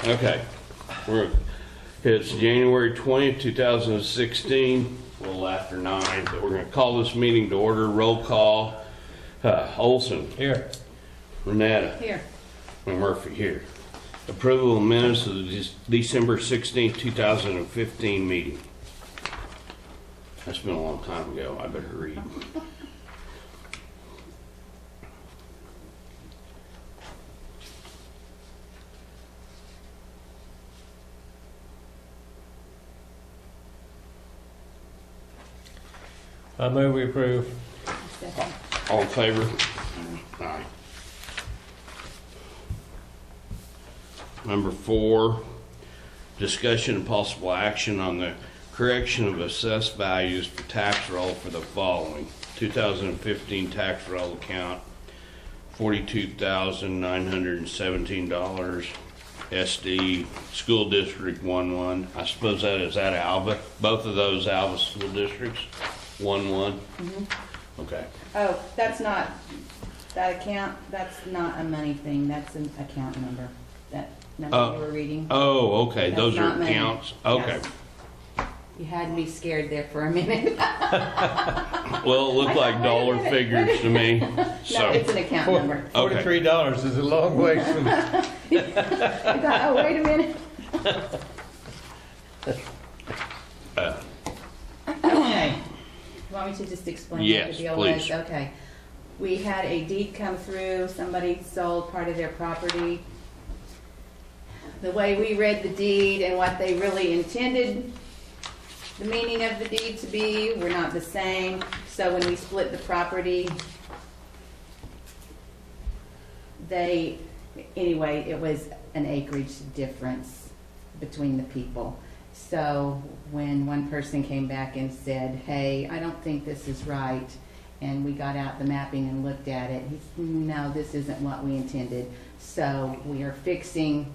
Okay, it's January 20th, 2016, a little after 9, but we're going to call this meeting to order. Roll call. Olson. Here. Renata. Here. And Murphy here. Approval of minutes of the December 16th, 2015 meeting. That's been a long time ago. I better read. I move we approve. Second. All in favor? Aye. Number 4, discussion and possible action on the correction of assessed values for tax roll for the following. 2015 tax roll account, $42,917. SD School District 11. I suppose is that Alva? Both of those Alva school districts? 11? Okay. Oh, that's not, that account, that's not a money thing, that's an account number. That number you were reading. Oh, okay. That's Those are not money. accounts? Okay. Yes. You had me scared there for a minute. Well, it looked like dollar figures to me. No, it's an account number. Okay. $43 is a long way from. I thought, oh, wait a minute. Okay. You want me to just explain what Yes, the deal please. was? Okay. We had a deed come through, somebody sold part of their property. The way we read the deed and what they really intended the meaning of the deed to be were not the same. So when we split the property, anyway, it was an acreage difference between the people. So when one person came back and said, hey, I don't think this is right, and we got out the mapping and looked at it, he said, no, this isn't what we intended. So we are fixing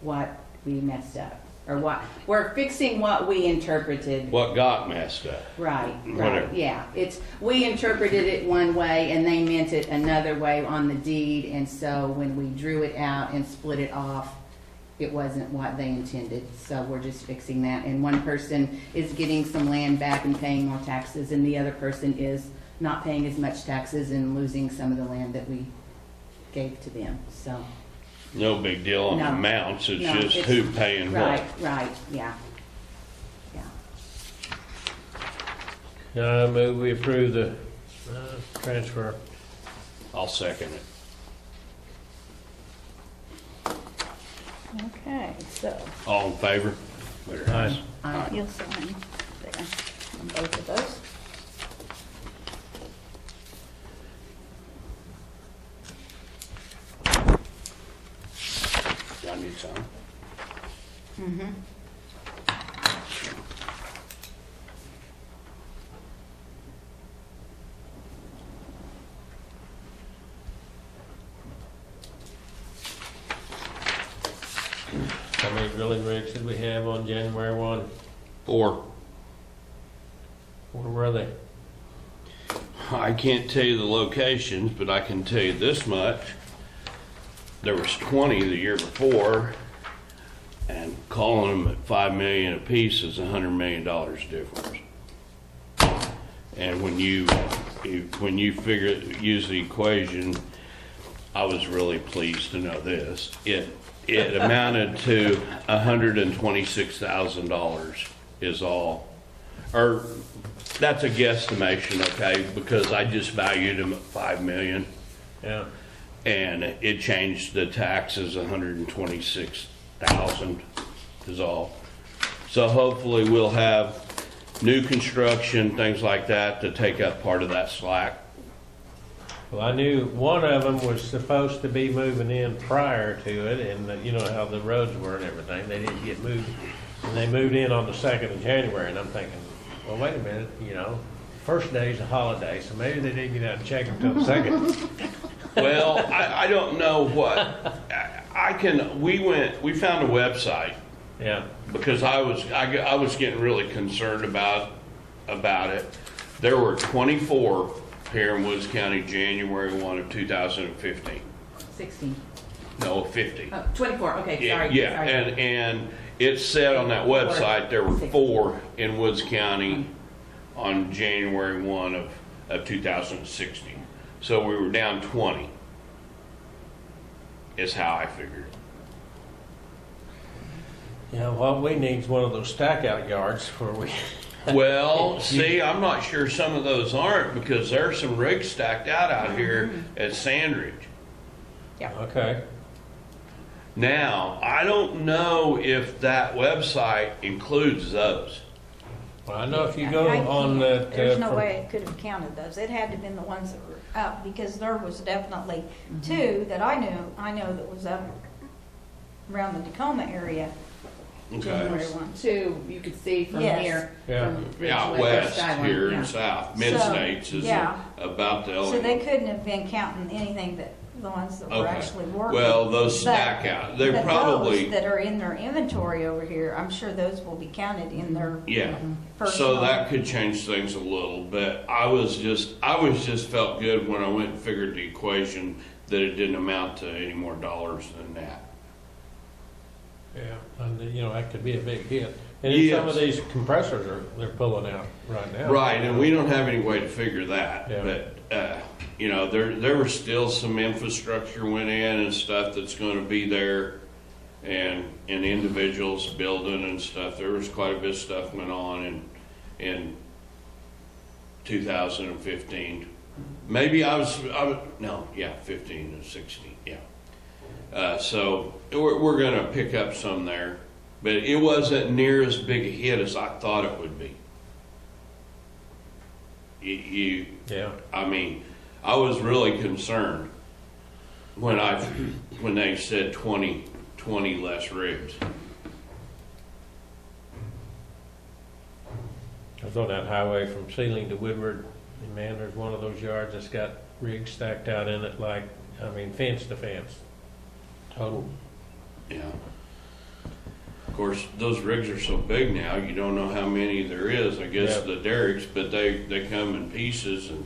what we messed up, or we're fixing what we interpreted. What got messed up? Right, Whatever. right, yeah. We interpreted it one way and they meant it another way on the deed, and so when we drew it out and split it off, it wasn't what they intended. So we're just fixing that. And one person is getting some land back and paying more taxes, and the other person is not paying as much taxes and losing some of the land that we gave to them, so. No big deal on No. amounts. It's No, just it's- who paying Right, what. right, yeah. Yeah. I move we approve the transfer. I'll second it. Okay, so All in favor? There. Aye. Aye. you'll sign there on both of those. Do I need some? Mm-hmm. How many drilling rigs did we have on January 1? 4. Where were they? I can't tell you the locations, but I can tell you this much. There was 20 the year before, and calling them at $5 million a piece is $100 million difference. And when you use the equation, I was really pleased to know this. It amounted to $126,000 is all, or that's a guesstimation, okay? Because I just valued them at $5 million. Yeah. And it changed the taxes, 126,000 is all. So hopefully we'll have new construction, things like that, to take up part of that slack. Well, I knew one of them was supposed to be moving in prior to it, and you know how the roads were and everything. They didn't get moved, and they moved in on the 2nd of January. And I'm thinking, well, wait a minute, you know, first day's a holiday, so maybe they didn't get out and check until the 2nd. Well, I don't know what, we found a website Yeah. because I was getting really concerned about it. There were 24 here in Woods County, January 1 of 2015. 16. No, 50. Oh, 24, okay, Yeah, sorry. yeah, sorry. and it said on that website there were 4 in Woods County on January 1 of 2016. So we were down 20, is how I figured it. Yeah, what we need is one of those stack out yards where we, Well, see, I'm not sure some of those aren't because there's some rigs stacked out here at Sandridge. okay. Now, I don't know if that website includes those. Well, I know if you go I on can't- that. There's no way it could have counted those. It had to have been the ones that were up, because there was definitely two that I know that was up around the Tacoma area. Okay. January 1. 2, you could see from Yes. here. Yeah. from Out Ridgeway, or west Skyline, here yeah. and south, mid-states is yeah. about the So they only. couldn't have been counting anything that, the ones that were Okay. actually working. Well, those But- stack out. They're but probably, those that are in their inventory over here, I'm sure those will be counted in their yeah. personal. So that could change things a little bit. I was just felt good when I went and figured the equation that it didn't amount to any more dollars than that. Yeah, and you know, that could be a big hit. And then some of Yes. these compressors they're pulling out right now. Right, and we don't have any way to figure that, Yeah. but, you know, there was still some infrastructure went in and stuff that's gonna be there, and individuals building and stuff, there was quite a bit of stuff went on in 2015. Maybe no, yeah, 15 and 16, yeah. So, we're gonna pick up some there, but it wasn't near as big a hit as I thought it would be. Yeah. I mean, I was really concerned when they said 20 less rigs. I was on that highway from Sealing to Woodward, and man, there's one of those yards that's got rigs stacked out in it like, I mean, fence to fence. Total. Yeah. Of course, those rigs are so big now, you don't know how many there is. I guess Yeah. the derricks, but they come in pieces, and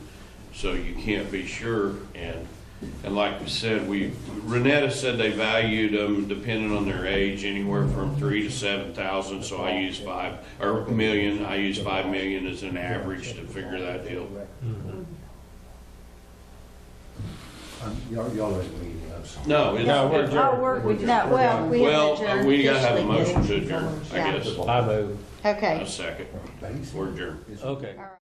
so you can't be sure. And like we said, Renetta said they valued them depending on their age, anywhere from 3 to 7,000. So I use 5 or million. I use 5 million as an average to figure that deal. Y'all ain't meeting us. No, it's, No, we're We well, adjourned we gotta have a officially. motion to adjourn, I Yeah. guess. I move. A Okay. second. Basically, We're adjourned. it's- Okay. All right.